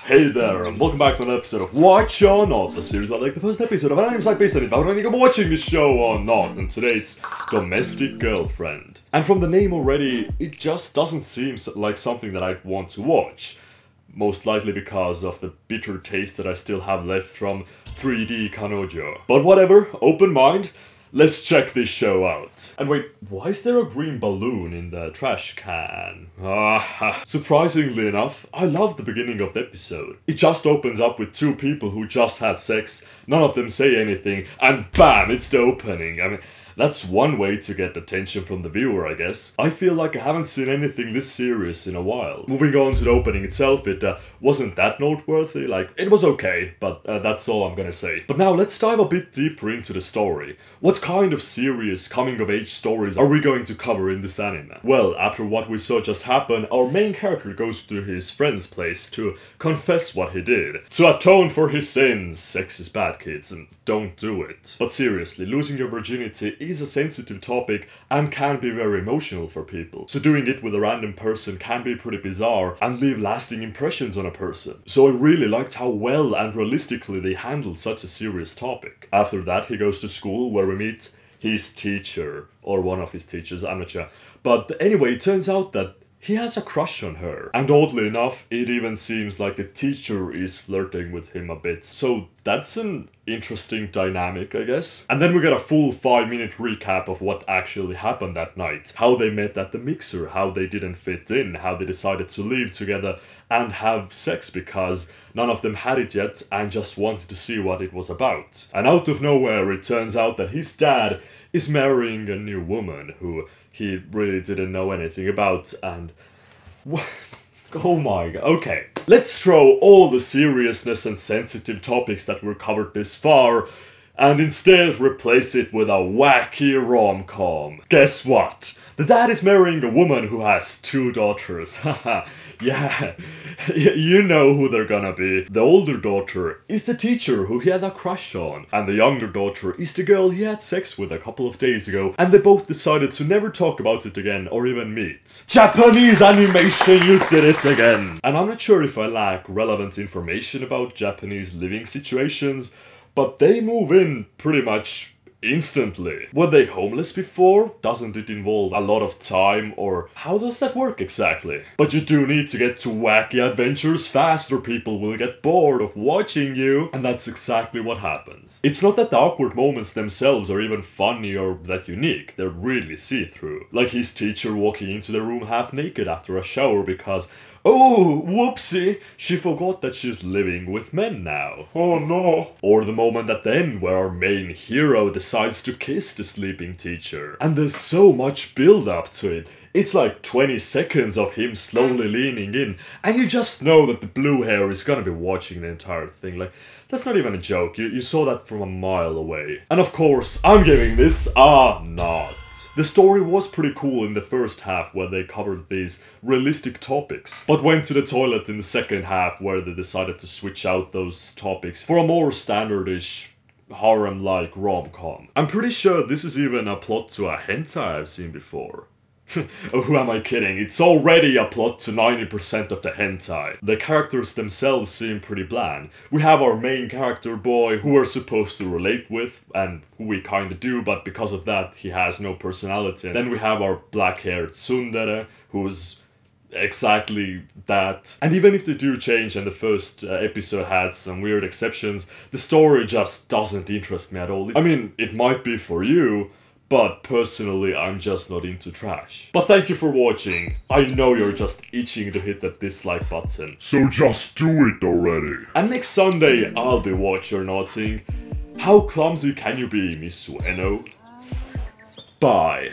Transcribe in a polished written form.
Hey there, and welcome back to another episode of Watch or Not, the series about like the first episode of an anime site based on it. I don't think I'm watching this show or not, and today it's Domestic Girlfriend. And from the name already, it just doesn't seem like something that I'd want to watch. Most likely because of the bitter taste that I still have left from 3D Kanojo. But whatever, open mind. Let's check this show out. And wait, why is there a green balloon in the trash can? Surprisingly enough, I love the beginning of the episode. It just opens up with two people who just had sex, none of them say anything, and BAM! It's the opening. I mean, that's one way to get attention from the viewer, I guess. I feel like I haven't seen anything this serious in a while. Moving on to the opening itself, it wasn't that noteworthy. Like, it was okay, but that's all I'm gonna say. But now let's dive a bit deeper into the story. What kind of serious coming-of-age stories are we going to cover in this anime? Well, after what we saw just happen, our main character goes to his friend's place to confess what he did. To atone for his sins. Sex is bad, kids, and don't do it. But seriously, losing your virginity is a sensitive topic and can be very emotional for people. So doing it with a random person can be pretty bizarre and leave lasting impressions on a person. So I really liked how well and realistically they handled such a serious topic. After that, he goes to school where we meet his teacher, or one of his teachers, I'm not sure. But anyway, it turns out that he has a crush on her. And oddly enough, it even seems like the teacher is flirting with him a bit. So that's an interesting dynamic, I guess. And then we get a full 5-minute recap of what actually happened that night. How they met at the mixer, how they didn't fit in, how they decided to live together and have sex because none of them had it yet and just wanted to see what it was about. And out of nowhere, it turns out that his dad is marrying a new woman who he really didn't know anything about, and oh my god. Okay, let's throw all the seriousness and sensitive topics that were covered this far and instead replace it with a wacky rom-com. Guess what? The dad is marrying a woman who has 2 daughters. Haha. Yeah, you know who they're gonna be. The older daughter is the teacher who he had a crush on, and the younger daughter is the girl he had sex with a couple of days ago, and they both decided to never talk about it again or even meet. Japanese animation, you did it again! And I'm not sure if I lack relevant information about Japanese living situations, but they move in pretty much instantly. Were they homeless before? Doesn't it involve a lot of time, or how does that work exactly? But you do need to get to wacky adventures fast or people will get bored of watching you, and that's exactly what happens. It's not that the awkward moments themselves are even funny or that unique, they're really see-through. Like his teacher walking into the room half naked after a shower because oh, whoopsie, she forgot that she's living with men now. Oh no. Or the moment at the end where our main hero decides to kiss the sleeping teacher. And there's so much build up to it. It's like 20 seconds of him slowly leaning in, and you just know that the blue hair is gonna be watching the entire thing. Like, that's not even a joke, you saw that from a mile away. And of course, I'm giving this a nod. The story was pretty cool in the first half where they covered these realistic topics, but went to the toilet in the second half where they decided to switch out those topics for a more standardish harem-like rom-com. I'm pretty sure this is even a plot to a hentai I've seen before. Oh, who am I kidding? It's already a plot to 90% of the hentai. The characters themselves seem pretty bland. We have our main character boy who we're supposed to relate with, and who we kinda do, but because of that he has no personality. Then we have our black-haired tsundere, who's exactly that. And even if they do change and the first episode had some weird exceptions, the story just doesn't interest me at all. I mean, it might be for you, but personally, I'm just not into trash. But thank you for watching. I know you're just itching to hit that dislike button. So just do it already. And next Sunday, I'll be watch or notting. How clumsy can you be, Miss Ueno? Bye.